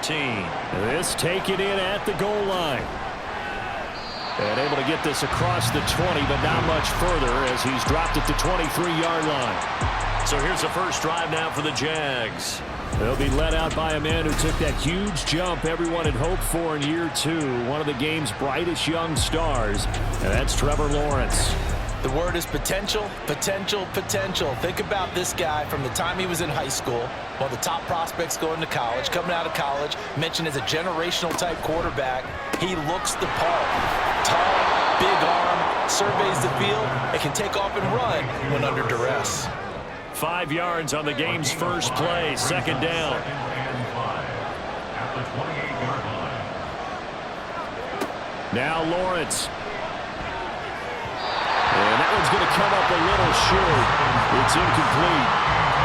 13. This taken in at the goal line. And able to get this across the 20, but not much further as he's dropped at the 23-yard line. So here's the first drive now for the Jags. They'll be led out by a man who took that huge jump everyone had hoped for in year 2, one of the game's brightest young stars, and that's Trevor Lawrence. The word is potential, potential, potential. Think about this guy from the time he was in high school, one of the top prospects going to college, coming out of college, mentioned as a generational type quarterback. He looks the part. Tall, big arm, surveys the field, and can take off and run when under duress. 5 yards on the game's first play, second down. Now Lawrence. And that one's going to come up a little short. It's incomplete.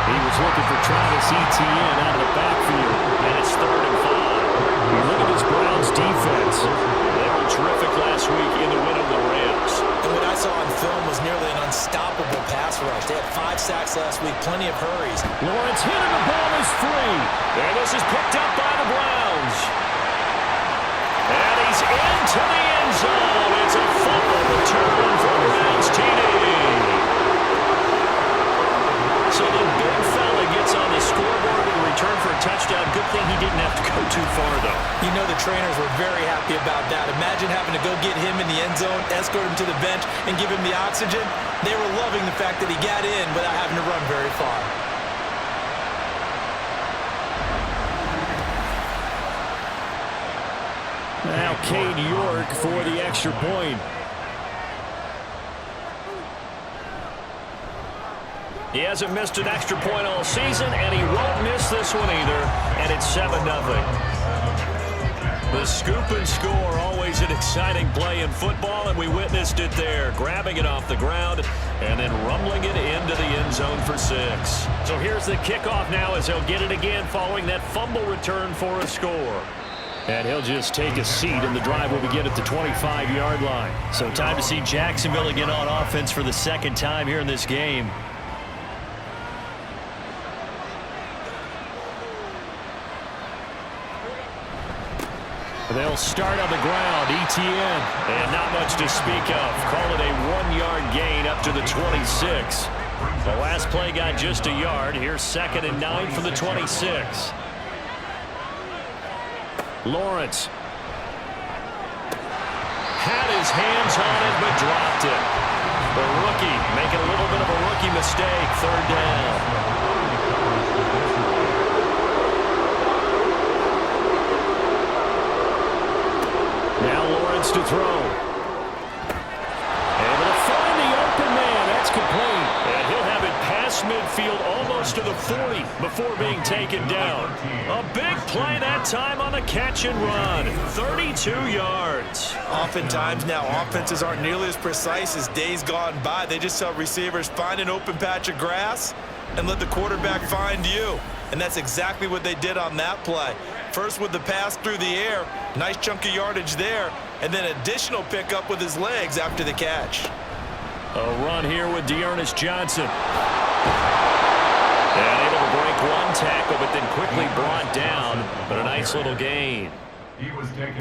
He was looking for Travis Etienne out of the backfield. And it's 3rd and 5. You look at this Browns defense. They were terrific last week in the win over the Rams. And what I saw on film was nearly an unstoppable pass rush. They had 5 sacks last week, plenty of hurries. Lawrence hit and the ball is free. And this is picked up by the Browns. And he's into the end zone. It's a fumble return for the Browns TD. So the big fella gets on the scoreboard in return for a touchdown. Good thing he didn't have to go too far, though. You know the trainers were very happy about that. Imagine having to go get him in the end zone, escort him to the bench, and give him the oxygen. They were loving the fact that he got in without having to run very far. Now Cade York for the extra point. He hasn't missed an extra point all season, and he won't miss this one either. And it's 7-0. The scoop and score, always an exciting play in football, and we witnessed it there, grabbing it off the ground and then rumbling it into the end zone for 6. So here's the kickoff now as he'll get it again following that fumble return for a score. And he'll just take a seat, and the drive will begin at the 25-yard line. So time to see Jacksonville again on offense for the second time here in this game. They'll start on the ground. Etienne. And not much to speak of. Call it a 1-yard gain up to the 26. The last play got just a yard. Here's 2nd and 9 from the 26. Lawrence. Had his hands on it, but dropped it. The rookie making a little bit of a rookie mistake. 3rd down. Now Lawrence to throw. Able to find the open man. That's complete. And he'll have it past midfield almost to the 40 before being taken down. A big play that time on the catch and run. 32 yards. Oftentimes now offenses aren't nearly as precise as days gone by. They just tell receivers, find an open patch of grass and let the quarterback find you. And that's exactly what they did on that play. First with the pass through the air, nice chunk of yardage there, and then additional pickup with his legs after the catch. A run here with Dearness Johnson. And able to break one tackle, but then quickly brought down. But a nice little gain.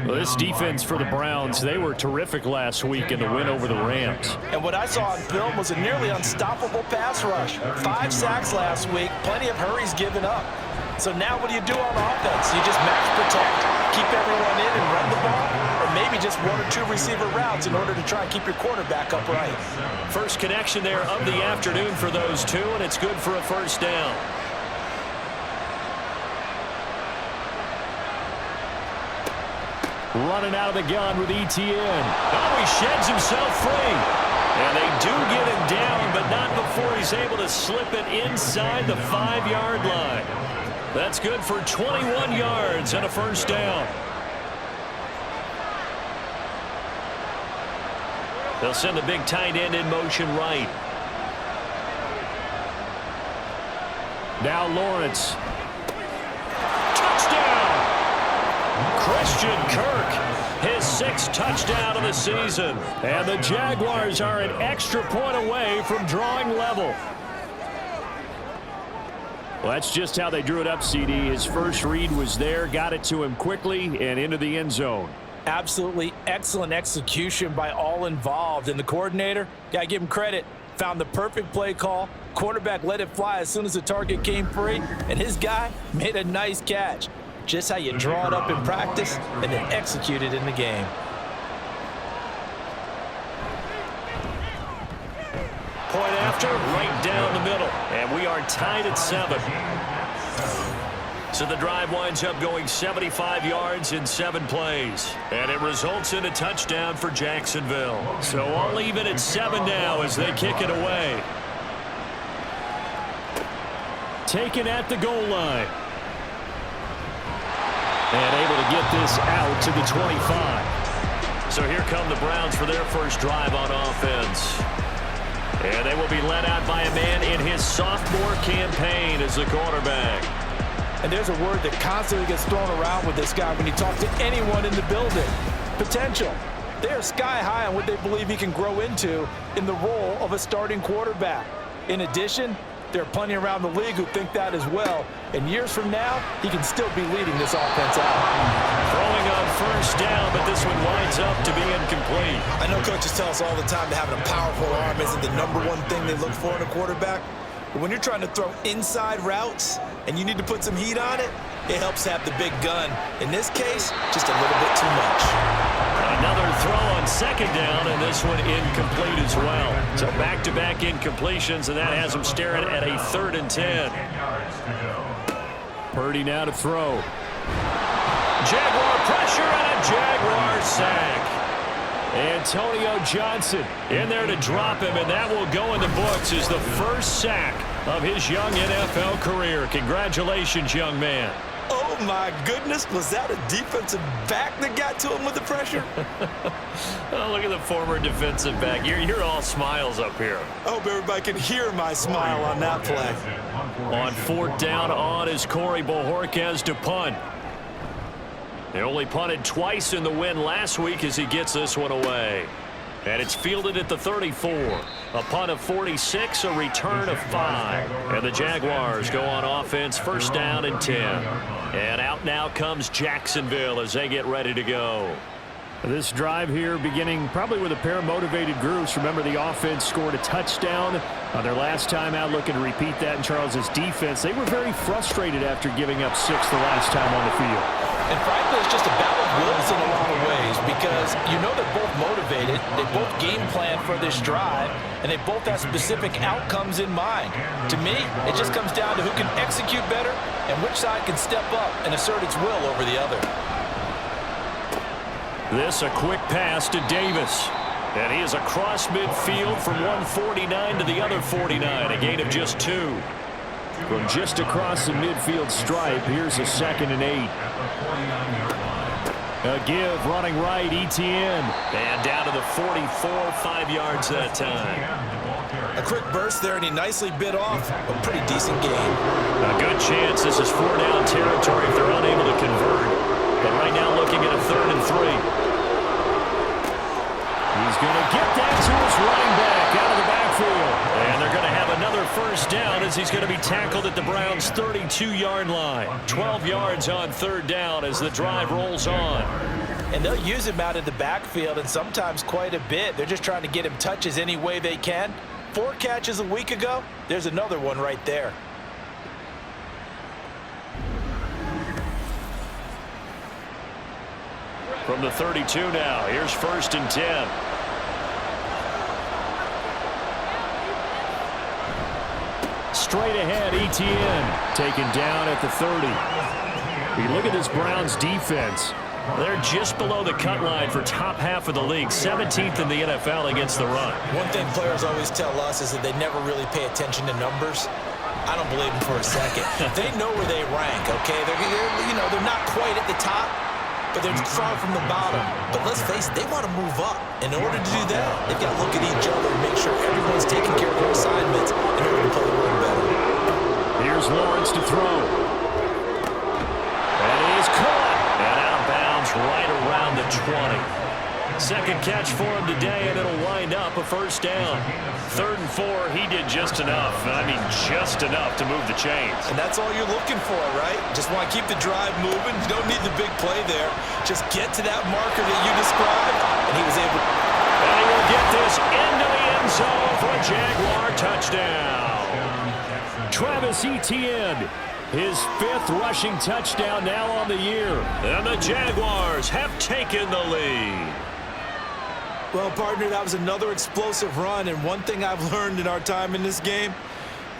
Well, this defense for the Browns, they were terrific last week in the win over the Rams. And what I saw on film was a nearly unstoppable pass rush. 5 sacks last week, plenty of hurries given up. So now what do you do on offense? You just match protect, keep everyone in and run the ball, or maybe just 1 or 2 receiver routes in order to try and keep your quarterback upright. First connection there of the afternoon for those two, and it's good for a 1st down. Running out of the gun with Etienne. Oh, he sheds himself free. And they do get him down, but not before he's able to slip it inside the 5-yard line. That's good for 21 yards and a 1st down. They'll send the big tight end in motion right. Now Lawrence. Touchdown! Christian Kirk, his 6th touchdown of the season. And the Jaguars are an extra point away from drawing level. Well, that's just how they drew it up, CD. His first read was there, got it to him quickly, and into the end zone. Absolutely excellent execution by all involved. And the coordinator, got to give him credit, found the perfect play call. Quarterback let it fly as soon as the target came free, and his guy made a nice catch. Just how you draw it up in practice and then execute it in the game. Point after, right down the middle. And we are tied at 7. So the drive winds up going 75 yards in 7 plays. And it results in a touchdown for Jacksonville. So all even at 7 now as they kick it away. Taken at the goal line. And able to get this out to the 25. So here come the Browns for their first drive on offense. And they will be led out by a man in his sophomore campaign as the quarterback. And there's a word that constantly gets thrown around with this guy when you talk to anyone in the building. Potential. They are sky high on what they believe he can grow into in the role of a starting quarterback. In addition, there are plenty around the league who think that as well. And years from now, he can still be leading this offense out. Throwing on first down, but this one winds up to be incomplete. I know coaches tell us all the time that having a powerful arm isn't the #1 thing they look for in a quarterback. But when you're trying to throw inside routes and you need to put some heat on it, it helps have the big gun. In this case, just a little bit too much. Another throw on second down, and this one incomplete as well. So back-to-back incompletions, and that has them staring at a 3rd and 10. Purdy now to throw. Jaguar pressure and a Jaguar sack. Antonio Johnson in there to drop him, and that will go in the books as the first sack of his young NFL career. Congratulations, young man. Oh, my goodness. Was that a defensive back that got to him with the pressure? Oh, look at the former defensive back. You're all smiles up here. I hope everybody can hear my smile on that play. On 4th down on is Corey Bojorquez to punt. They only punted twice in the win last week as he gets this one away. And it's fielded at the 34. A punt of 46, a return of 5. And the Jaguars go on offense, 1st down and 10. And out now comes Jacksonville as they get ready to go. This drive here beginning probably with a pair of motivated groups. Remember, the offense scored a touchdown on their last time out, looking to repeat that in Charles's defense. They were very frustrated after giving up 6 the last time on the field. And frankly, it's just a battle of wills in a lot of ways because you know they're both motivated, they both game plan for this drive, and they both have specific outcomes in mind. To me, it just comes down to who can execute better and which side can step up and assert its will over the other. This a quick pass to Davis. And he is across midfield from 149 to the other 49, a gain of just 2. From just across the midfield stripe, here's a 2nd and 8. A give, running right, ETN. And down to the 44, 5 yards that time. A quick burst there, and he nicely bit off a pretty decent game. A good chance this is 4-down territory if they're unable to convert. But right now looking at a 3rd and 3. He's going to get that to his running back out of the backfield. And they're going to have another 1st down as he's going to be tackled at the Browns' 32-yard line. 12 yards on 3rd down as the drive rolls on. And they'll use him out of the backfield and sometimes quite a bit. They're just trying to get him touches any way they can. 4 catches a week ago. There's another one right there. From the 32 now, here's 1st and 10. Straight ahead, ETN taken down at the 30. We look at this Browns defense. They're just below the cut line for top half of the league, 17th in the NFL against the run. One thing players always tell us is that they never really pay attention to numbers. I don't believe them for a second. They know where they rank, okay? They're not quite at the top, but they're far from the bottom. But let's face it, they want to move up. In order to do that, they've got to look at each other and make sure everyone's taking care of their assignments in order to play the game better. Here's Lawrence to throw. And he is caught. And out of bounds right around the 20. Second catch for him today, and it'll wind up a first down. 3rd and 4, he did just enough. I mean, just enough to move the chains. And that's all you're looking for, right? Just want to keep the drive moving. You don't need the big play there. Just get to that marker that you described, and he was able to. And he will get this into the end zone for a Jaguar touchdown. Travis Etienne, his 5th rushing touchdown now on the year. And the Jaguars have taken the lead. Well, partner, that was another explosive run, and one thing I've learned in our time in this game,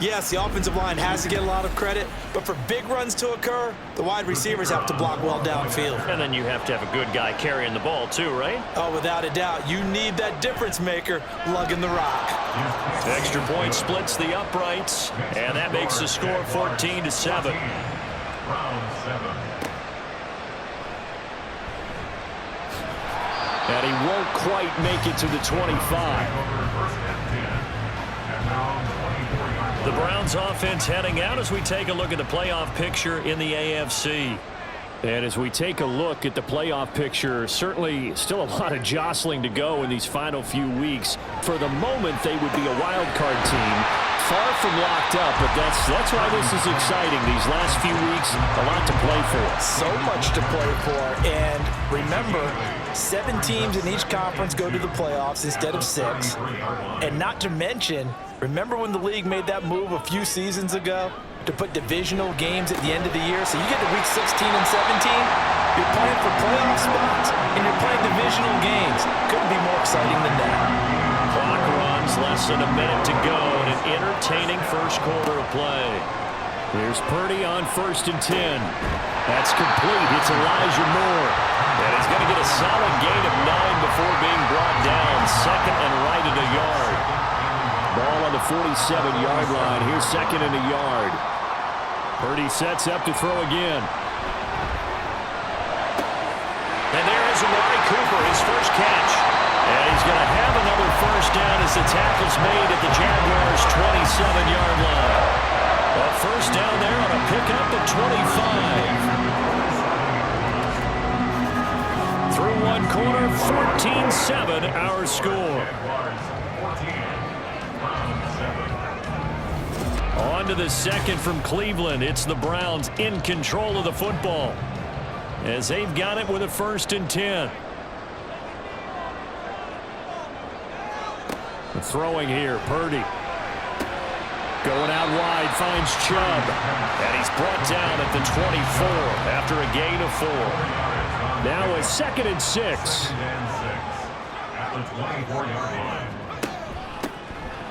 yes, the offensive line has to get a lot of credit, but for big runs to occur, the wide receivers have to block well downfield. And then you have to have a good guy carrying the ball too, right? Oh, without a doubt. You need that difference maker lugging the rock. Extra point splits the uprights, and that makes the score 14-7. And he won't quite make it to the 25. The Browns offense heading out as we take a look at the playoff picture in the AFC. And as we take a look at the playoff picture, certainly still a lot of jostling to go in these final few weeks. For the moment, they would be a wild card team, far from locked up, but that's why this is exciting. These last few weeks, a lot to play for. So much to play for, and remember, 7 teams in each conference go to the playoffs instead of 6. And not to mention, remember when the league made that move a few seasons ago to put divisional games at the end of the year? So you get to week 16 and 17, you're playing for playoff spots, and you're playing divisional games. Couldn't be more exciting than that. Clock runs, less than a minute to go in an entertaining first quarter of play. Here's Purdy on 1st and 10. That's complete. It's Elijah Moore. And he's going to get a solid gain of 9 before being brought down. 2nd and right at a yard. Ball on the 47-yard line. Here's 2nd and a yard. Purdy sets up to throw again. And there is Amari Cooper, his first catch. And he's going to have another first down as the tackle's made at the Jaguars' 27-yard line. A first down there on a pickup at 25. Through one quarter, 14-7 our score. On to the second from Cleveland. It's the Browns in control of the football as they've got it with a 1st and 10. Throwing here, Purdy. Going out wide, finds Chubb. And he's brought down at the 24 after a gain of 4. Now a 2nd and 6.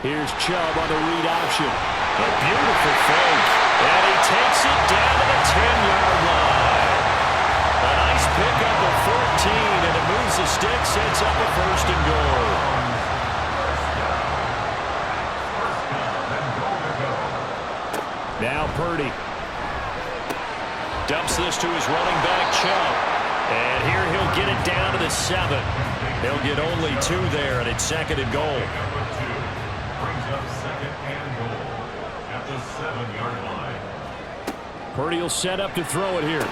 Here's Chubb on the read option. A beautiful fake. And he takes it down to the 10-yard line. A nice pickup of 14, and it moves the stick, sets up a 1st and goal. Now Purdy dumps this to his running back, Chubb. And here he'll get it down to the 7. He'll get only 2 there, and it's 2nd and goal. Purdy will set up to throw it here.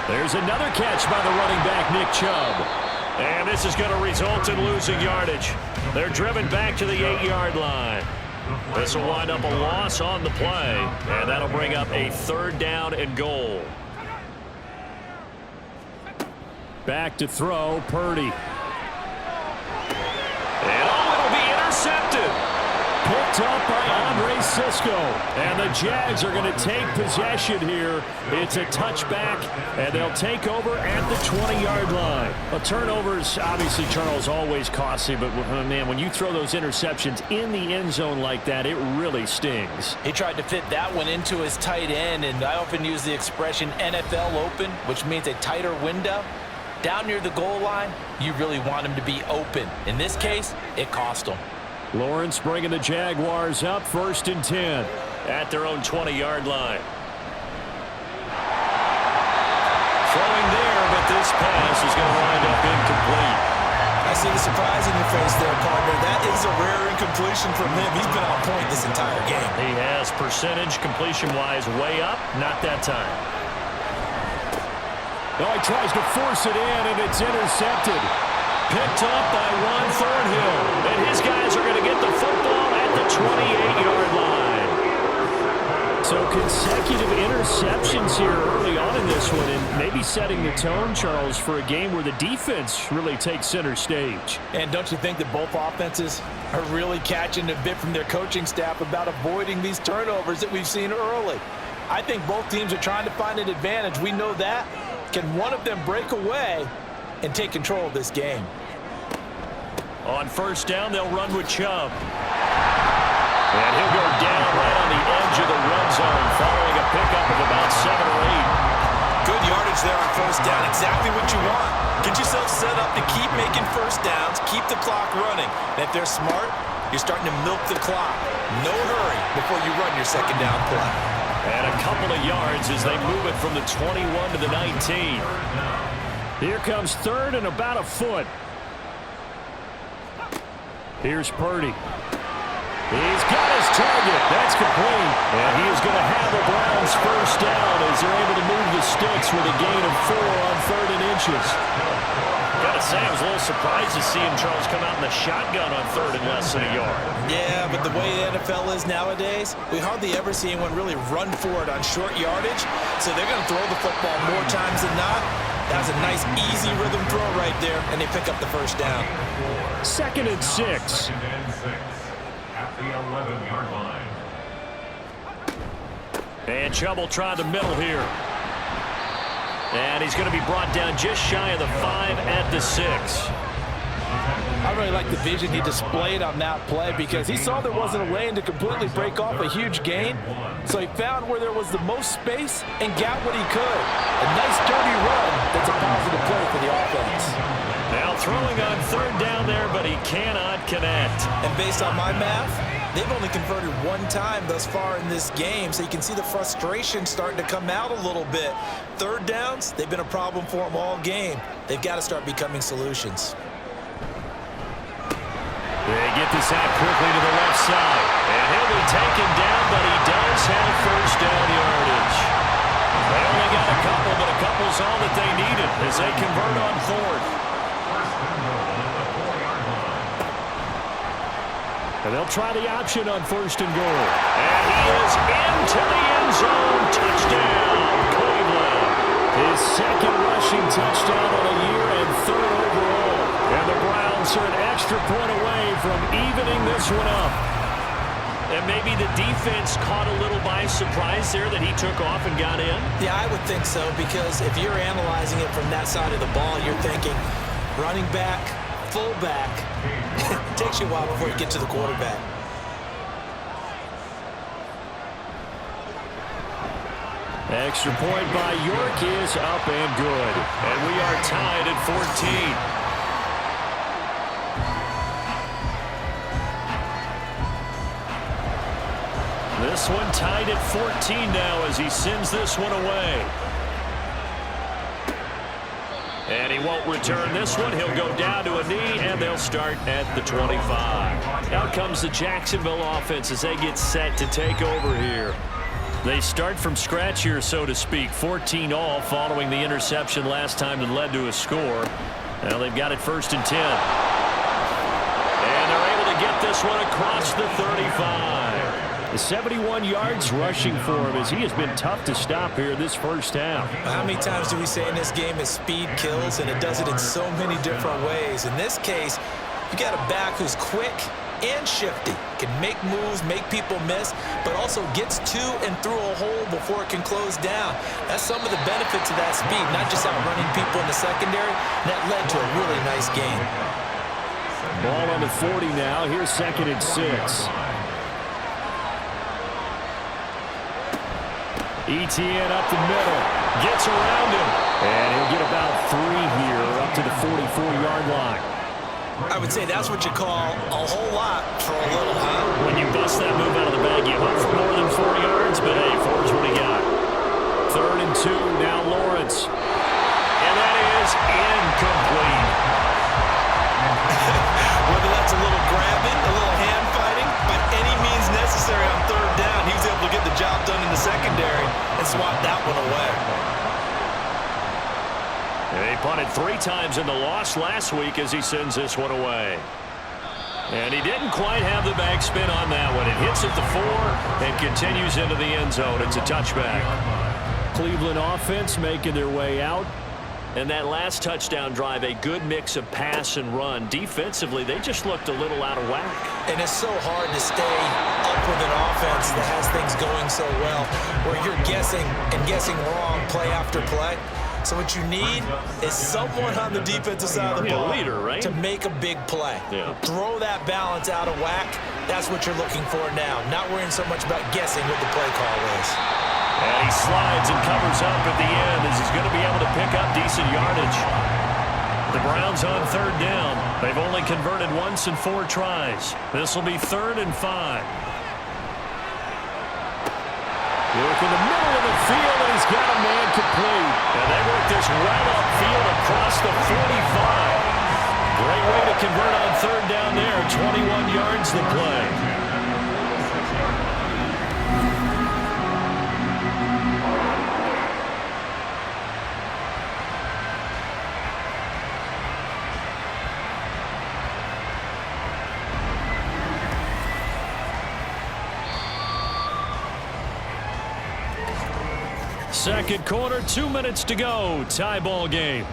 There's another catch by the running back, Nick Chubb. And this is going to result in losing yardage. They're driven back to the 8-yard line. This will wind up a loss on the play, and that'll bring up a 3rd down and goal. Back to throw, Purdy. And it'll be intercepted. Picked up by Andre Sisco. And the Jags are going to take possession here. It's a touchback, and they'll take over at the 20-yard line. A turnover is obviously, Charles, always costly, but, man, when you throw those interceptions in the end zone like that, it really stings. He tried to fit that one into his tight end, and I often use the expression NFL open, which means a tighter window. Down near the goal line, you really want him to be open. In this case, it cost him. Lawrence bringing the Jaguars up, 1st and 10 at their own 20-yard line. Throwing there, but this pass is going to wind up incomplete. I see the surprise in your face there, partner. That is a rare incompletion from him. He's been on point this entire game. He has percentage completion-wise way up, not that time. Oh, he tries to force it in, and it's intercepted. Picked up by Juan Thornhill. And his guys are going to get the football at the 28-yard line. So consecutive interceptions here early on in this one, and maybe setting the tone, Charles, for a game where the defense really takes center stage. And don't you think that both offenses are really catching a bit from their coaching staff about avoiding these turnovers that we've seen early? I think both teams are trying to find an advantage. We know that. Can one of them break away and take control of this game? On first down, they'll run with Chubb. And he'll go down right on the edge of the red zone following a pickup of about 7 or 8. Good yardage there on first down. Exactly what you want. Get yourself set up to keep making first downs, keep the clock running. And if they're smart, you're starting to milk the clock. No hurry before you run your second down play. And a couple of yards as they move it from the 21 to the 19. Here comes third and about a foot. Here's Purdy. He's got his target. That's complete. And he is going to have the Browns first down as they're able to move the sticks with a gain of 4 on 3rd and inches. Got to say, I was a little surprised to see him, Charles, come out in the shotgun on 3rd and less than a yard. Yeah, but the way the NFL is nowadays, we hardly ever see anyone really run for it on short yardage. So they're going to throw the football more times than not. That was a nice, easy rhythm throw right there, and they pick up the first down. 2nd and 6. At the 11-yard line. And Chubb will try the middle here. And he's going to be brought down just shy of the 5 at the 6. I really like the vision he displayed on that play because he saw there wasn't a lane to completely break off a huge gain. So he found where there was the most space and got what he could. A nice dirty run that's a positive play for the offense. Now throwing on 3rd down there, but he cannot connect. And based on my math, they've only converted 1 time thus far in this game, so you can see the frustration starting to come out a little bit. 3rd downs, they've been a problem for them all game. They've got to start becoming solutions. They get this out quickly to the left side. And he'll be taken down, but he does have first down yardage. They only got a couple, but a couple's all that they needed as they convert on 4th. And they'll try the option on 1st and goal. And he is into the end zone. Touchdown, Cleveland. His 2nd rushing touchdown on a year and 3rd overall. And the Browns are an extra point away from evening this one up. And maybe the defense caught a little by surprise there that he took off and got in. Yeah, I would think so, because if you're analyzing it from that side of the ball, you're thinking running back, fullback. It takes you a while before you get to the quarterback. Extra point by York is up and good. And we are tied at 14. This one tied at 14 now as he sends this one away. And he won't return this one. He'll go down to a knee, and they'll start at the 25. Out comes the Jacksonville offense as they get set to take over here. They start from scratch here, so to speak. 14 all following the interception last time that led to a score. Now they've got it 1st and 10. And they're able to get this one across the 35. 71 yards rushing for him as he has been tough to stop here this first half. How many times do we say in this game is speed kills, and it does it in so many different ways. In this case, you got a back who's quick and shifty, can make moves, make people miss, but also gets to and through a hole before it can close down. That's some of the benefits of that speed, not just outrunning people in the secondary. That led to a really nice game. Ball on the 40 now. Here's 2nd and 6. ETN up the middle, gets around him, and he'll get about 3 here up to the 44-yard line. I would say that's what you call a whole lot for a little, huh? When you bust that move out of the bag, you hope for more than 4 yards, but hey, 4 is what he got. 3rd and 2, now Lawrence. And that is incomplete. Whether that's a little grabbing, a little hand fighting, by any means necessary on 3rd down, he was able to get the job done in the secondary and swat that one away. They punted 3 times in the loss last week as he sends this one away. And he didn't quite have the backspin on that one. It hits at the 4 and continues into the end zone. It's a touchback. Cleveland offense making their way out. And that last touchdown drive, a good mix of pass and run. Defensively, they just looked a little out of whack. And it's so hard to stay up with an offense that has things going so well, where you're guessing and guessing wrong play after play. So what you need is someone on the defensive side of the ball leader, right? to make a big play. Yeah. Throw that balance out of whack. That's what you're looking for now. Not worrying so much about guessing what the play call is. And he slides and covers up at the end as he's going to be able to pick up decent yardage. The Browns on 3rd down. They've only converted once in 4 tries. This will be 3rd and 5. Work in the middle of the field, and he's got a man complete. And they work this well upfield across the 45. Great way to convert on 3rd down there. 21 yards the play. Second quarter, 2 minutes to go. Tie ball game.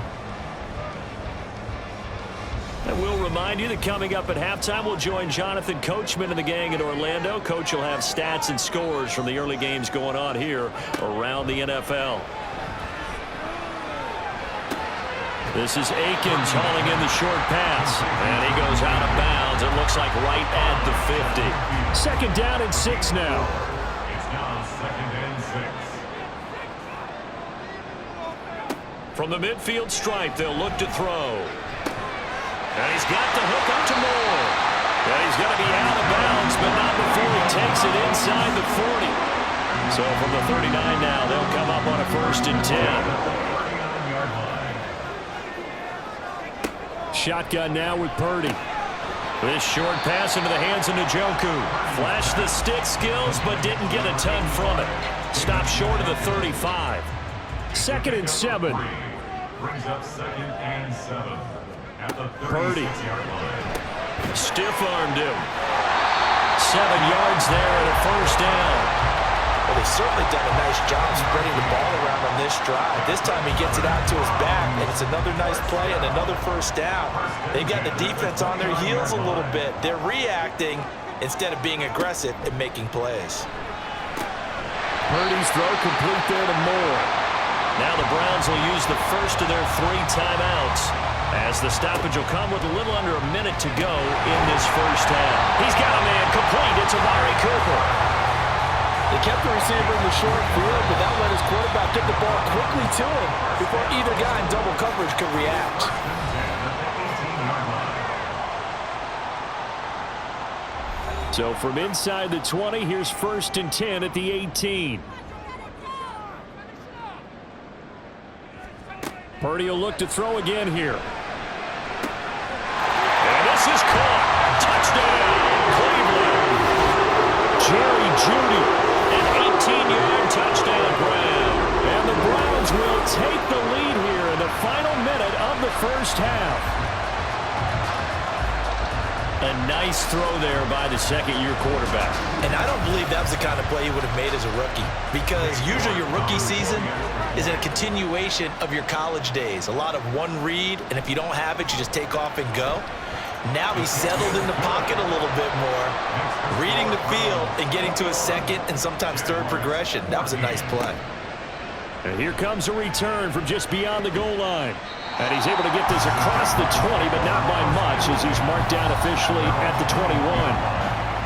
And we'll remind you that coming up at halftime, we'll join Jonathan Coachman and the gang in Orlando. Coach will have stats and scores from the early games going on here around the NFL. This is Akins hauling in the short pass. And he goes out of bounds. It looks like right at the 50. 2nd down and 6 now. It's now 2nd and 6. From the midfield stripe, they'll look to throw. And he's got the hook up to Moore. And he's going to be out of bounds, but not before he takes it inside the 40. So from the 39 now, they'll come up on a 1st and 10. Shotgun now with Purdy. This short pass into the hands of Njoku. Flashed the stick skills, but didn't get a ton from it. Stopped short of the 35. 2nd and 7. Brings up 2nd and 7 at the Purdy. 36-yard line. Stiff-armed him. 7 yards there and a 1st down. Well, they've certainly done a nice job spreading the ball around on this drive. This time he gets it out to his back, and it's another nice play and another 1st down. They've got the defense on their heels a little bit. They're reacting instead of being aggressive and making plays. Purdy's throw complete there to Moore. Now the Browns will use the first of their 3 timeouts as the stoppage will come with a little under a minute to go in this 1st half. He's got a man complete. It's Amari Cooper. They kept the receiver in the short field, but that let his quarterback get the ball quickly to him before either guy in double coverage could react. So from inside the 20, here's 1st and 10 at the 18. Purdy will look to throw again here. And this is caught. Touchdown, Cleveland. Jerry Jeudy. An 18-yard touchdown grab. And the Browns will take the lead here in the final minute of the 1st half. A nice throw there by the 2nd-year quarterback. And I don't believe that was the kind of play he would have made as a rookie, because usually your rookie season is a continuation of your college days. A lot of one read, and if you don't have it, you just take off and go. Now he's settled in the pocket a little bit more, reading the field and getting to a 2nd and sometimes 3rd progression. That was a nice play. And here comes a return from just beyond the goal line. And he's able to get this across the 20, but not by much as he's marked down officially at the 21.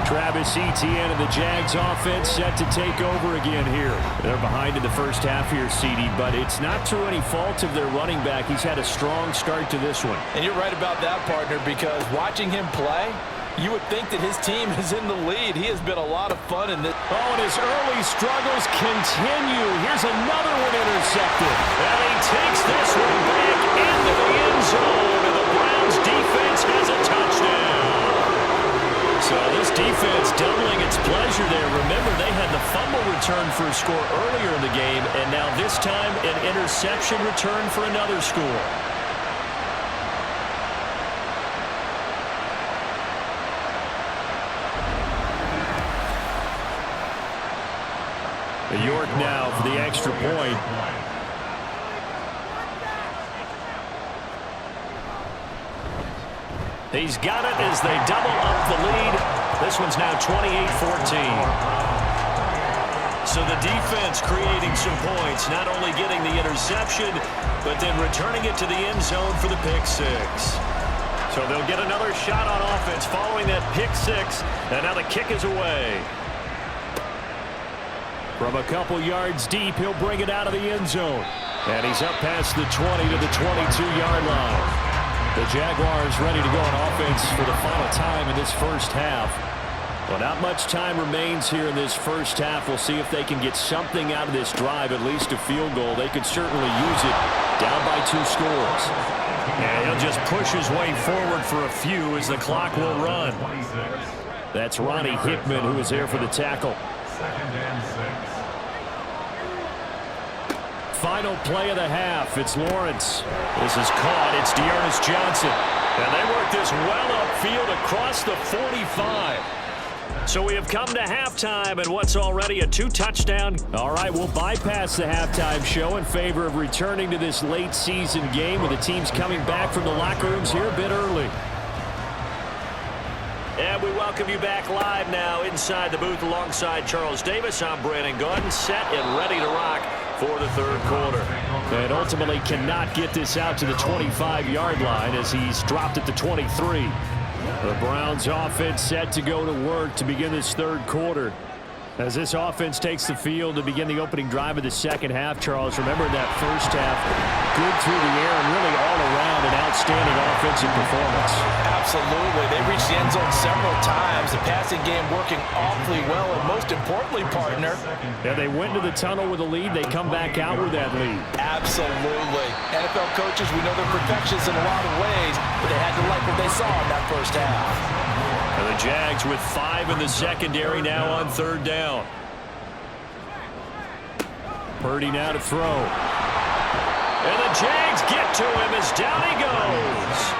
Travis Etienne and the Jags offense set to take over again here. They're behind in the 1st half here, CD, but it's not through any fault of their running back. He's had a strong start to this one. And you're right about that, partner, because watching him play, you would think that his team is in the lead. He has been a lot of fun in this. Oh, and his early struggles continue. Here's another one intercepted. And he takes this one back into the end zone, and the Browns defense has a touchdown. So this defense doubling its pleasure there. Remember, they had the fumble return for a score earlier in the game, and now this time an interception return for another score. York now for the extra point. He's got it as they double up the lead. This one's now 28-14. So the defense creating some points, not only getting the interception, but then returning it to the end zone for the pick six. So they'll get another shot on offense following that pick six, and now the kick is away. From a couple yards deep, he'll bring it out of the end zone. And he's up past the 20 to the 22-yard line. The Jaguars ready to go on offense for the final time in this first half. Well, not much time remains here in this first half. We'll see if they can get something out of this drive, at least a field goal. They could certainly use it down by 2 scores. Yeah, he'll just push his way forward for a few as the clock will run. That's Ronnie Hickman who is there for the tackle. Final play of the half. It's Lawrence. This is caught. It's Dearness Johnson. And they work this well upfield across the 45. So we have come to halftime and what's already a 2-touchdown. All right, we'll bypass the halftime show in favor of returning to this late season game with the teams coming back from the locker rooms here a bit early. And we welcome you back live now inside the booth alongside Charles Davis. I'm Brandon Gordon, set and ready to rock for the third quarter. And ultimately cannot get this out to the 25-yard line as he's dropped at the 23. The Browns offense set to go to work to begin this third quarter. As this offense takes the field to begin the opening drive of the second half, Charles, remember that first half, good through the air and really all around an outstanding offensive performance. Absolutely. They reached the end zone several times. The passing game working awfully well, and most importantly, partner. Yeah, they went to the tunnel with a lead. They come back out with that lead. Absolutely. NFL coaches, we know they're perfectionists in a lot of ways, but they had to like what they saw in that first half. And the Jags with 5 in the secondary now on third down. Purdy now to throw. And the Jags get to him as down he goes.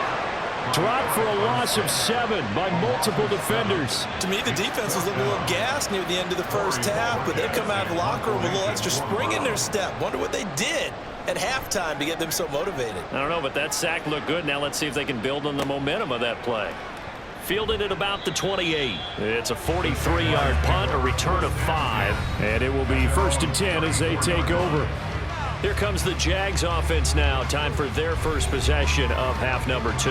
Dropped for a loss of 7 by multiple defenders. To me, the defense was a little gassed near the end of the first half, but they come out of the locker room with a little extra spring in their step. Wonder what they did at halftime to get them so motivated. I don't know, but that sack looked good. Now let's see if they can build on the momentum of that play. Fielded at about the 28. It's a 43-yard punt, a return of 5. And it will be 1st and 10 as they take over. Here comes the Jags offense now. Time for their first possession of half number 2.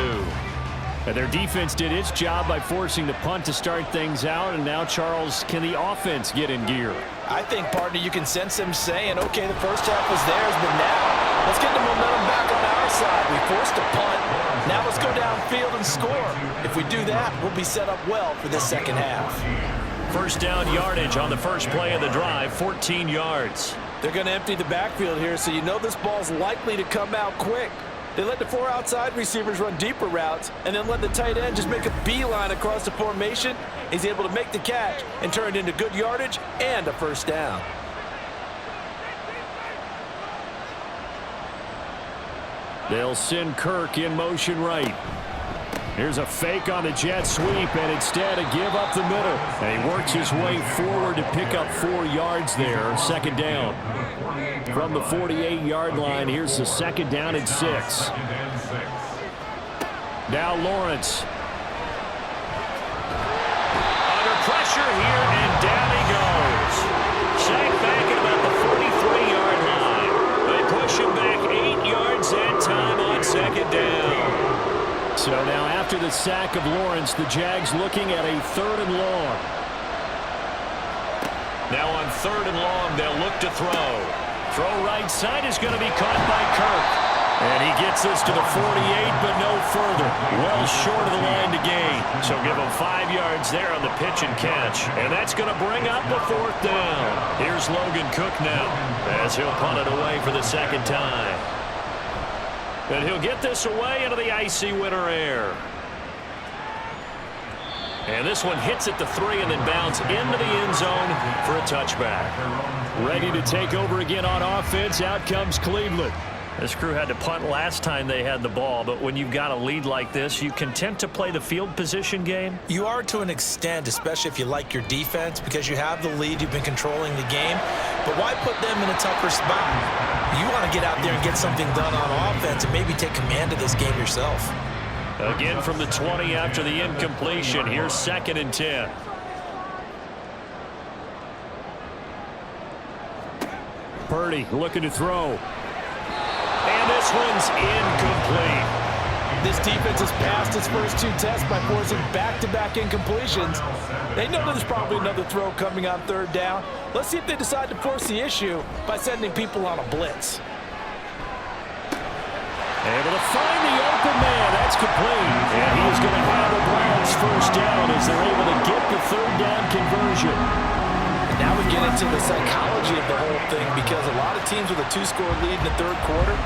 And their defense did its job by forcing the punt to start things out. And now, Charles, can the offense get in gear? I think, partner, you can sense them saying, okay, the first half was theirs, but now let's get the momentum back on our side. We forced a punt. Now let's go downfield and score. If we do that, we'll be set up well for this second half. First down yardage on the first play of the drive, 14 yards. They're going to empty the backfield here, so you know this ball's likely to come out quick. They let the 4 outside receivers run deeper routes and then let the tight end just make a beeline across the formation. He's able to make the catch and turn it into good yardage and a first down. They'll send Kirk in motion right. Here's a fake on the jet sweep, and instead a give up the middle. And he works his way forward to pick up 4 yards there. Second down. From the 48-yard line, here's the second down and 6. Now Lawrence. Under pressure here, and down he goes. Sacked back at about the 43-yard line. They push him back 8 yards that time on second down. So now after the sack of Lawrence, the Jags looking at a 3rd and long. Now on 3rd and long, they'll look to throw. Throw right side is going to be caught by Kirk. And he gets this to the 48, but no further. Well short of the line to gain. So give him 5 yards there on the pitch and catch. And that's going to bring up a 4th down. Here's Logan Cook now as he'll punt it away for the second time. And he'll get this away into the icy winter air. And this one hits at the 3 and then bounds into the end zone for a touchback. Ready to take over again on offense. Out comes Cleveland. This crew had to punt last time they had the ball, but when you've got a lead like this, you content to play the field position game? You are to an extent, especially if you like your defense, because you have the lead, you've been controlling the game. But why put them in a tougher spot? You want to get out there and get something done on offense and maybe take command of this game yourself. Again from the 20 after the incompletion. Here's 2nd and 10. Purdy looking to throw. And this one's incomplete. This defense has passed its first 2 tests by forcing back-to-back incompletions. They know there's probably another throw coming on 3rd down. Let's see if they decide to force the issue by sending people on a blitz. Able to find the open man. That's complete. And he's going to have the Browns first down as they're able to get the 3rd down conversion. Now we get into the psychology of the whole thing, because a lot of teams with a 2-score lead in the 3rd quarter,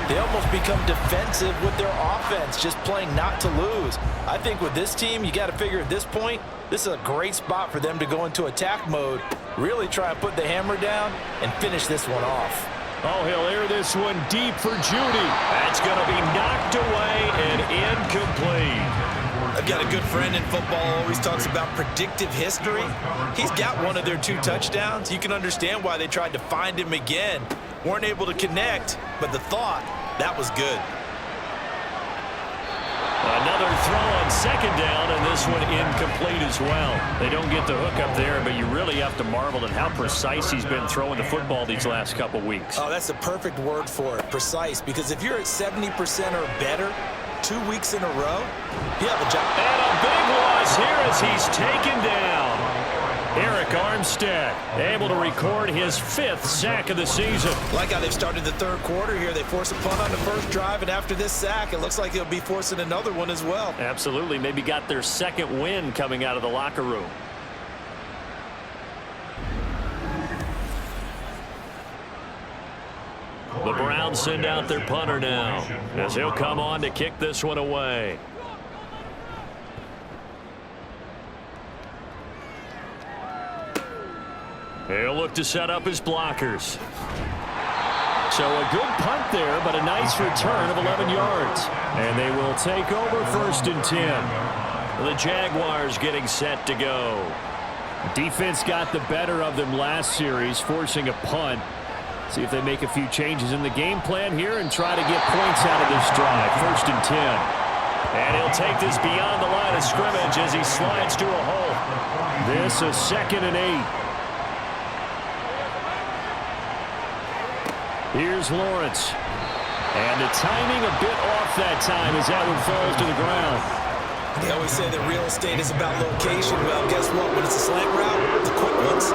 they almost become defensive with their offense, just playing not to lose. I think with this team, you got to figure at this point, this is a great spot for them to go into attack mode, really try and put the hammer down and finish this one off. Oh, he'll air this one deep for Judy. That's going to be knocked away and incomplete. I've got a good friend in football, always talks about predictive history. He's got one of their 2 touchdowns. You can understand why they tried to find him again. Weren't able to connect, but the thought, that was good. Another throw on 2nd down, and this one incomplete as well. They don't get the hook up there, but you really have to marvel at how precise he's been throwing the football these last couple weeks. Oh, that's the perfect word for it, precise, because if you're at 70% or better 2 weeks in a row, you have a job. And a big loss here as he's taken down. Eric Armstead able to record his 5th sack of the season. Like how they've started the 3rd quarter here. They force a punt on the first drive, and after this sack, it looks like they'll be forcing another one as well. Absolutely. Maybe got their 2nd win coming out of the locker room. The Browns send out their punter now as he'll come on to kick this one away. He'll look to set up his blockers. So a good punt there, but a nice return of 11 yards. And they will take over 1st and 10. The Jaguars getting set to go. Defense got the better of them last series, forcing a punt. See if they make a few changes in the game plan here and try to get points out of this drive. 1st and 10. And he'll take this beyond the line of scrimmage as he slides to a hole. This a 2nd and 8. Here's Lawrence. And the timing a bit off that time as that one falls to the ground. They always say that real estate is about location. Well, guess what? When it's a slant route, the quick ones,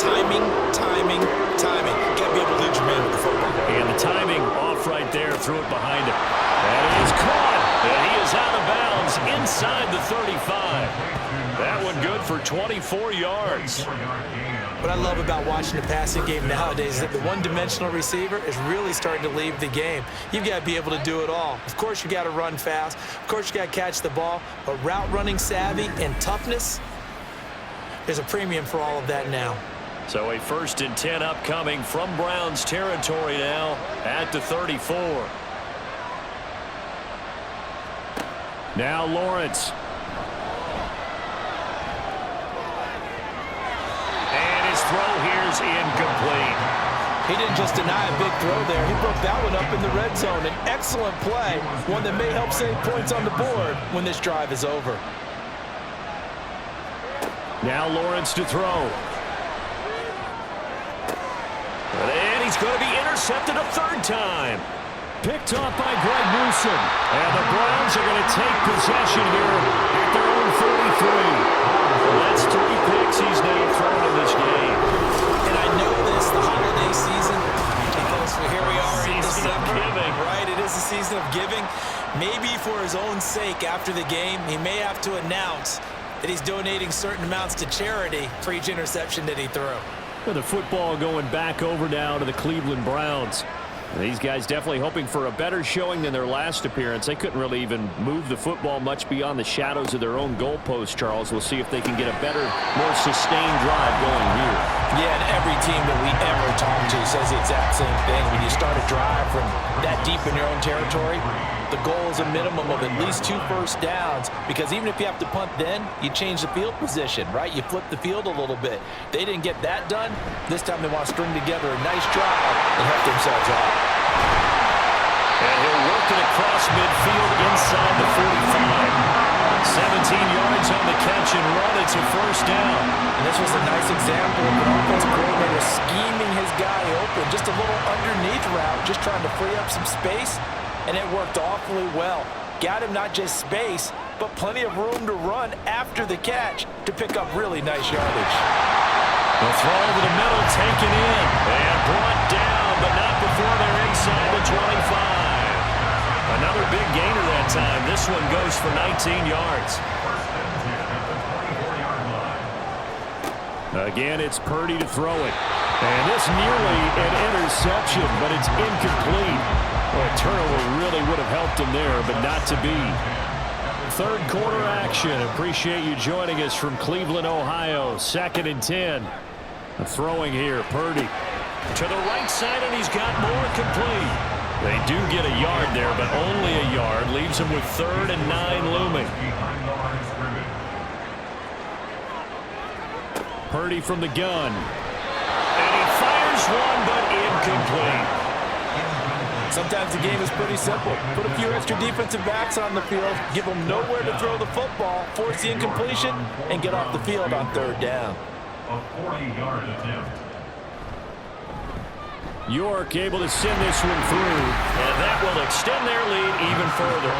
timing, timing, timing. You can't be able to lead your man with the football. And the timing off right there, threw it behind him. And it is caught. And he is out of bounds inside the 35. That one good for 24 yards. What I love about watching the passing game nowadays is that the one-dimensional receiver is really starting to leave the game. You've got to be able to do it all. Of course, you got to run fast. Of course, you got to catch the ball. But route running savvy and toughness, there's a premium for all of that now. So a 1st and 10 upcoming from Browns territory now at the 34. Now Lawrence. Throw here's incomplete. He didn't just deny a big throw there. He broke that one up in the red zone. An excellent play, one that may help save points on the board when this drive is over. Now Lawrence to throw. And he's going to be intercepted a 3rd time. Picked off by Greg Newsom. And the Browns are going to take possession here at their own 33. That's 3 picks he's now thrown in this game. And I know this, the holiday season, because here we are in December, right? It is the season of giving. Maybe for his own sake after the game, he may have to announce that he's donating certain amounts to charity for each interception that he threw. The football going back over now to the Cleveland Browns. These guys definitely hoping for a better showing than their last appearance. They couldn't really even move the football much beyond the shadows of their own goalpost, Charles. We'll see if they can get a better, more sustained drive going here. Yeah, and every team that we ever talk to says the exact same thing. When you start a drive from that deep in your own territory, the goal is a minimum of at least 2 first downs, because even if you have to punt then, you change the field position, right? You flip the field a little bit. They didn't get that done. This time they want to string together a nice drive and help themselves out. And he'll work it across midfield inside the 45. 17 yards on the catch and run. It's a first down. And this was a nice example of an offensive coordinator scheming his guy open. Just a little underneath route, just trying to free up some space. And it worked awfully well. Got him not just space, but plenty of room to run after the catch to pick up really nice yardage. The throw over the middle, taken in, and brought down, but not before they're inside the 25. Another big gainer that time. This one goes for 19 yards. Again, it's Purdy to throw it. And this nearly an interception, but it's incomplete. Well, a turnover really would have helped him there, but not to be. Third quarter action. Appreciate you joining us from Cleveland, Ohio. 2nd and 10. Throwing here, Purdy. To the right side, and he's got more complete. They do get a yard there, but only a yard. Leaves him with 3rd and 9 looming. Purdy from the gun. And he fires one, but incomplete. Sometimes the game is pretty simple. Put a few extra defensive backs on the field, give them nowhere to throw the football, force the incompletion, and get off the field on 3rd down. A 40-yard attempt. York able to send this one through. And that will extend their lead even further.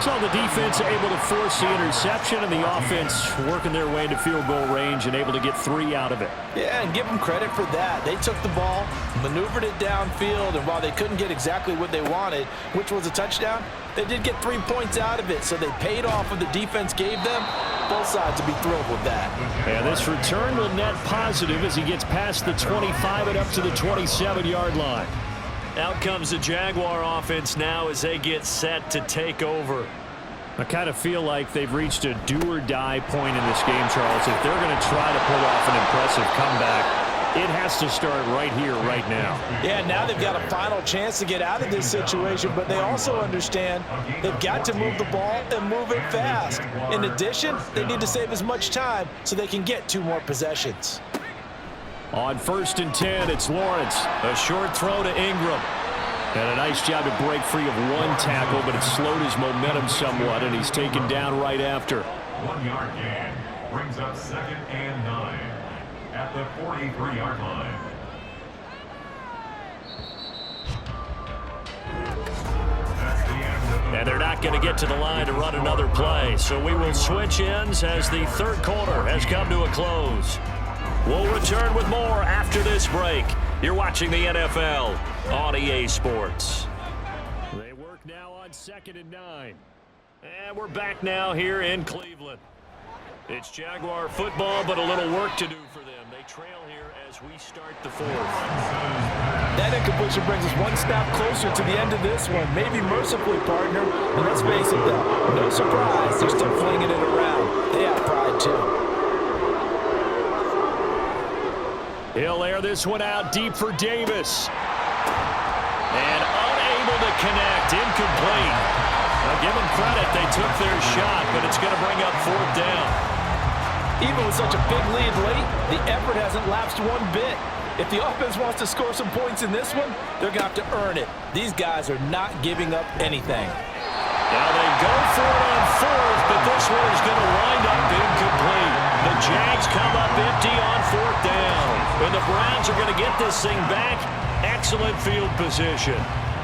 So the defense able to force the interception, and the offense working their way into field goal range and able to get 3 out of it. Yeah, and give them credit for that. They took the ball, maneuvered it downfield, and while they couldn't get exactly what they wanted, which was a touchdown, they did get 3 points out of it, so they paid off what the defense gave them. Both sides will be thrilled with that. And this return will net positive as he gets past the 25 and up to the 27-yard line. Out comes the Jaguar offense now as they get set to take over. I kind of feel like they've reached a do-or-die point in this game, Charles. If they're going to try to pull off an impressive comeback, it has to start right here, right now. Yeah, now they've got a final chance to get out of this situation, but they also understand they've got to move the ball and move it fast. In addition, they need to save as much time so they can get 2 more possessions. On 1st and 10, it's Lawrence. A short throw to Ingram. And a nice job to break free of 1 tackle, but it slowed his momentum somewhat, and he's taken down right after. 1-yard gain brings up 2nd and 9 at the 43-yard line. That's the end of the And they're not going to get to the line to run another play. So we will switch ends as the 3rd quarter has come to a close. We'll return with more after this break. You're watching the NFL on EA Sports. They work now on 2nd and 9. And we're back now here in Cleveland. It's Jaguar football, but a little work to do for them. They trail here as we start the 4th. That incompletion brings us 1 step closer to the end of this one. Maybe mercifully, partner. And let's face it, though, no surprise, they're still flinging it around. They have pride, too. He'll air this one out deep for Davis. And unable to connect, incomplete. Now give them credit, they took their shot, but it's going to bring up 4th down. Even with such a big lead late, the effort hasn't lapsed 1 bit. If the offense wants to score some points in this one, they're going to have to earn it. These guys are not giving up anything. Now they go for it on 4th, but this one is going to wind up incomplete. The Jags come up empty on 4th down. And the Browns are going to get this thing back. Excellent field position.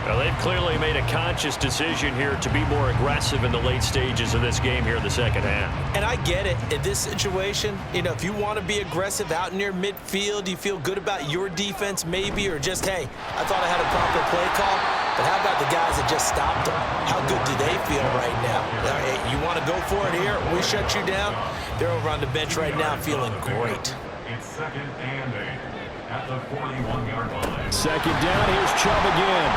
Well, they've clearly made a conscious decision here to be more aggressive in the late stages of this game here in the 2nd half. And I get it. In this situation, if you want to be aggressive out near midfield, you feel good about your defense maybe, or just, hey, I thought I had a proper play call. But how about the guys that just stopped them? How good do they feel right now? Hey, you want to go for it here? We shut you down? They're over on the bench right now feeling great. It's 2nd and 8 at the 41-yard line. Second down, here's Chubb again.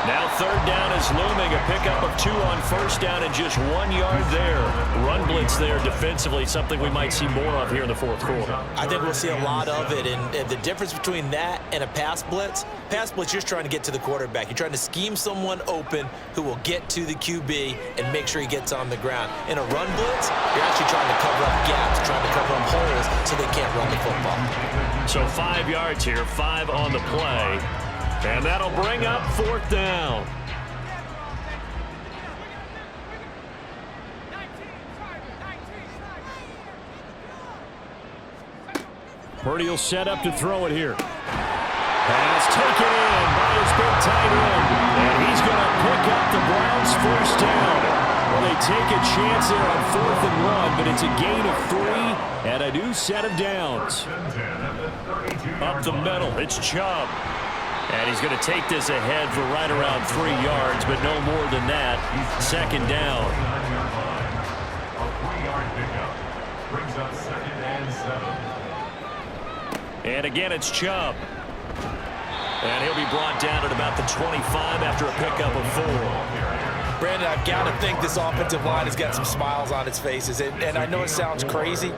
Now third down is looming. A pickup of 2 on first down and just 1 yard there. Run blitz there defensively, something we might see more of here in the fourth quarter. I think we'll see a lot of it, and the difference between that and a pass blitz, you're just trying to get to the quarterback. You're trying to scheme someone open who will get to the QB and make sure he gets on the ground. In a run blitz, you're actually trying to cover up gaps, trying to cover up holes so they can't run the football. So 5 yards here, 5 on the play. And that'll bring up fourth down. Purdy will set up to throw it here. Pass taken in by his big tight end. And he's going to pick up the Browns' first down. Well, they take a chance there on 4th and 1, but it's a gain of 3 and a new set of downs. Up the middle, it's Chubb. And he's going to take this ahead for right around 3 yards, but no more than that. Second down. A 3-yard pickup brings up 2nd and 7. And again, it's Chubb. And he'll be brought down at about the 25 after a pickup of 4. Brandon, I've got to think this offensive line has got some smiles on its faces. And I know it sounds crazy,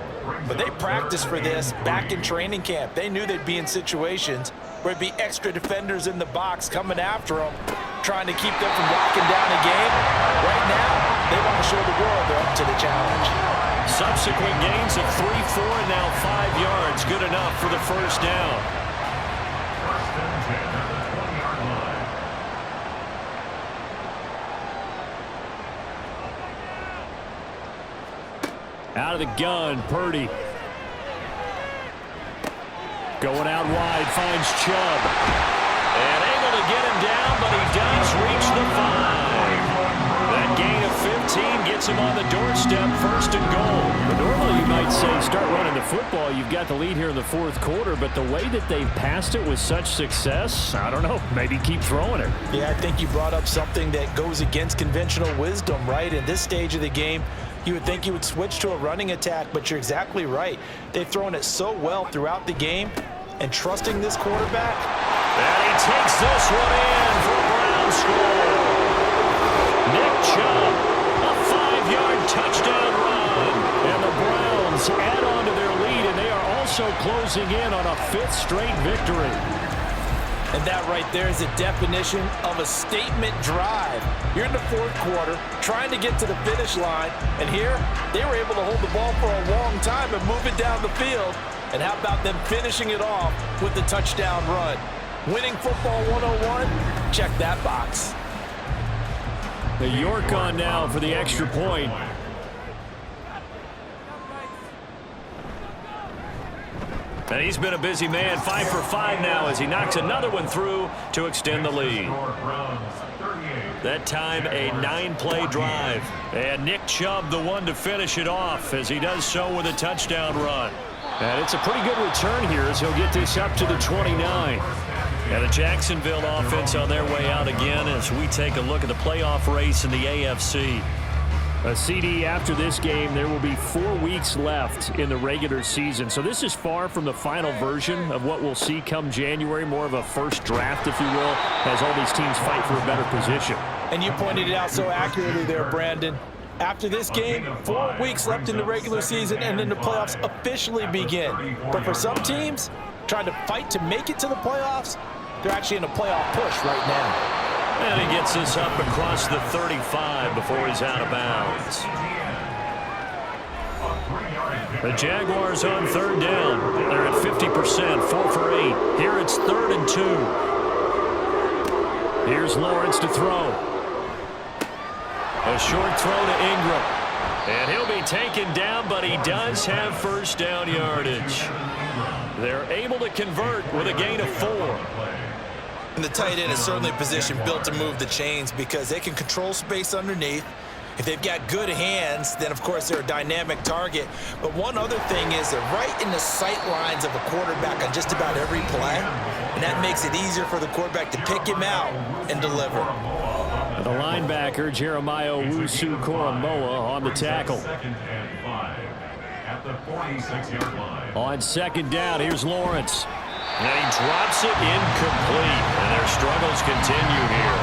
but they practiced for this back in training camp. They knew they'd be in situations where it'd be extra defenders in the box coming after them, trying to keep them from locking down a game. Right now, they want to show the world they're up to the challenge. Subsequent gains of 3, 4, and now 5 yards. Good enough for the first down. First and 10 at the 20-yard line. Out of the gun, Purdy. Going out wide, finds Chubb. And able to get him down, but he does reach the 5. That gain of 15 gets him on the doorstep, 1st and goal. But normally you might say start running the football. You've got the lead here in the 4th quarter, but the way that they've passed it with such success, I don't know, maybe keep throwing it. Yeah, I think you brought up something that goes against conventional wisdom, right? In this stage of the game, you would think you would switch to a running attack, but you're exactly right. They've thrown it so well throughout the game, and trusting this quarterback. And he takes this one in for a Brown score. Nick Chubb, a 5-yard touchdown run. And the Browns add on to their lead, and they are also closing in on a 5th straight victory. And that right there is a definition of a statement drive. You're in the 4th quarter, trying to get to the finish line, and here, they were able to hold the ball for a long time and move it down the field. And how about them finishing it off with the touchdown run? Winning football 101, check that box. The York on now for the extra point. And he's been a busy man, 5 for 5 now as he knocks another one through to extend the lead. That time a 9-play drive. And Nick Chubb the one to finish it off as he does so with a touchdown run. And it's a pretty good return here as he'll get this up to the 29. And the Jacksonville offense on their way out again as we take a look at the playoff race in the AFC. A CD after this game, there will be 4 weeks left in the regular season. So this is far from the final version of what we'll see come January, more of a first draft, if you will, as all these teams fight for a better position. And you pointed it out so accurately there, Brandon. After this game, 4 weeks left in the regular season, and then the playoffs officially begin. But for some teams, trying to fight to make it to the playoffs, they're actually in a playoff push right now. And he gets this up across the 35 before he's out of bounds. The Jaguars on 3rd down. They're at 50%, 4 for 8. Here it's 3rd and 2. Here's Lawrence to throw. A short throw to Ingram. And he'll be taken down, but he does have first down yardage. They're able to convert with a gain of 4. And the tight end is certainly a position built to move the chains because they can control space underneath. If they've got good hands, then of course they're a dynamic target. But one other thing is they're right in the sight lines of a quarterback on just about every play. And that makes it easier for the quarterback to pick him out and deliver. The linebacker, Jeremiah Owusu-Koramoah, on the tackle. At the 46-yard line. On 2nd down, here's Lawrence. And he drops it incomplete, and their struggles continue here.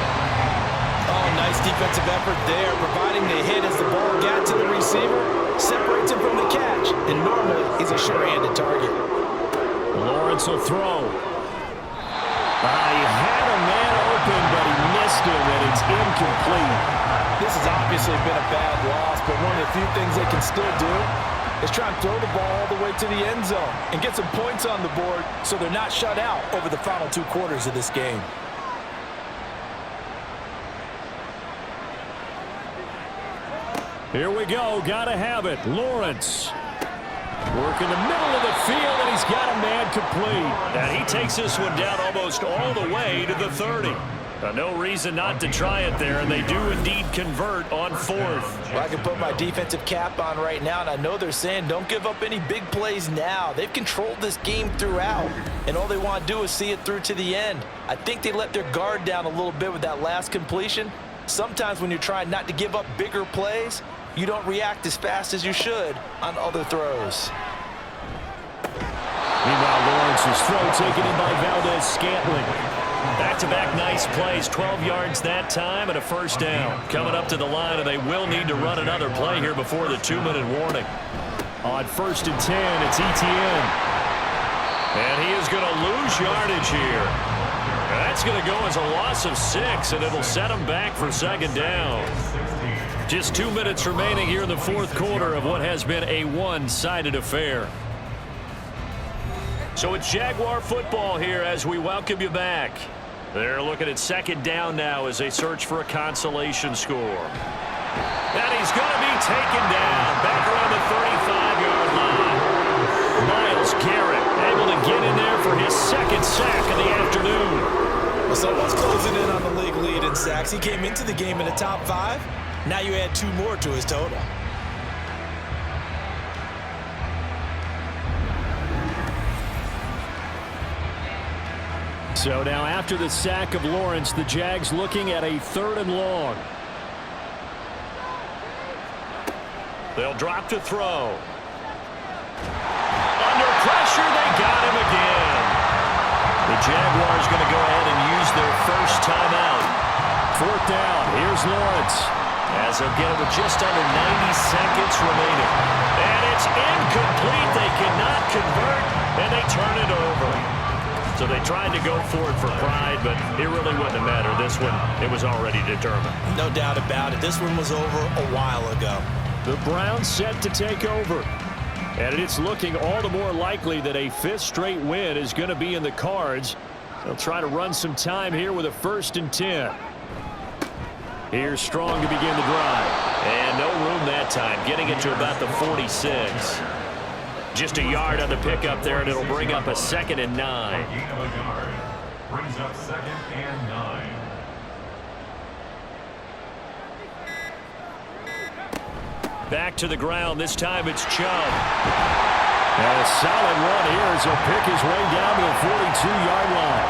Oh, nice defensive effort there, providing the hit as the ball got to the receiver, separates him from the catch, and normally he's a sure-handed target. Lawrence will throw. He had a man open, but he missed him, and it's incomplete. This has obviously been a bad loss, but one of the few things they can still do is try and throw the ball all the way to the end zone and get some points on the board so they're not shut out over the final 2 quarters of this game. Here we go. Got to have it. Lawrence. Work in the middle of the field, and he's got a man complete. And he takes this one down almost all the way to the 30. No reason not to try it there, and they do indeed convert on 4th. Well, I can put my defensive cap on right now, and I know they're saying don't give up any big plays now. They've controlled this game throughout, and all they want to do is see it through to the end. I think they let their guard down a little bit with that last completion. Sometimes when you're trying not to give up bigger plays, you don't react as fast as you should on other throws. Meanwhile, Lawrence's throw taken in by Valdez-Scantling. Back-to-back nice plays, 12 yards that time and a first down. Coming up to the line, and they will need to run another play here before the 2-minute warning. On 1st and 10, it's Etienne. And he is going to lose yardage here. And that's going to go as a loss of 6, and it'll set him back for 2nd down. Just 2 minutes remaining here in the 4th quarter of what has been a one-sided affair. So it's Jaguar football here as we welcome you back. They're looking at 2nd down now as they search for a consolation score. And he's going to be taken down back around the 35-yard line. Myles Garrett able to get in there for his 2nd sack of the afternoon. Well, someone's closing in on the league lead in sacks. He came into the game in the top 5. Now you add 2 more to his total. So now after the sack of Lawrence, the Jags looking at a 3rd and long. They'll drop to throw. Under pressure, they got him again. The Jaguars going to go ahead and use their first timeout. 4th down, here's Lawrence. As they'll get it with just under 90 seconds remaining. And it's incomplete. They cannot convert, and they turn it over. So they tried to go for it for pride, but it really wouldn't have mattered. This one, it was already determined. No doubt about it. This one was over a while ago. The Browns set to take over. And it's looking all the more likely that a 5th straight win is going to be in the cards. They'll try to run some time here with a 1st and 10. Here's Strong to begin the drive. And no room that time, getting it to about the 46. Just a yard on the pickup there, and it'll bring up a 2nd and 9. Gain of a yard. Brings up 2nd and 9. Back to the ground. This time it's Chubb. And a solid run here as he'll pick his way down to the 42-yard line.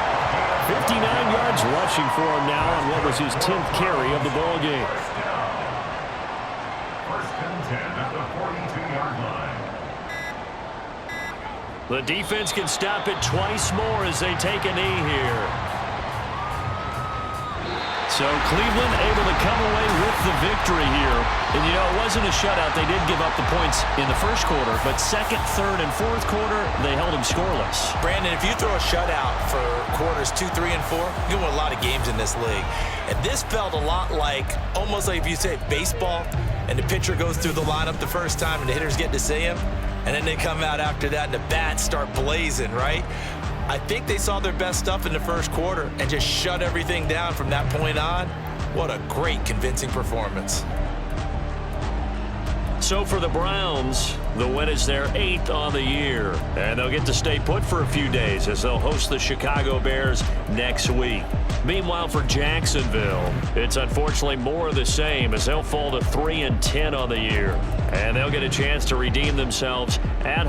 59 yards rushing for him now on what was his 10th carry of the ball game. First and 10 at the 42-yard line. The defense can stop it twice more as they take a knee here. So Cleveland able to come away with the victory here. And, you know, it wasn't a shutout. They did give up the points in the 1st quarter, but 2nd, 3rd, and 4th quarter, they held them scoreless. Brandon, if you throw a shutout for quarters 2, 3, and 4, you win a lot of games in this league. And this felt a lot like, almost like if you say baseball, and the pitcher goes through the lineup the first time and the hitters get to see him, and then they come out after that and the bats start blazing, right? I think they saw their best stuff in the 1st quarter and just shut everything down from that point on. What a great, convincing performance. So for the Browns, the win is their 8th on the year. And they'll get to stay put for a few days as they'll host the Chicago Bears next week. Meanwhile, for Jacksonville, it's unfortunately more of the same as they'll fall to 3-10 on the year. And they'll get a chance to redeem themselves at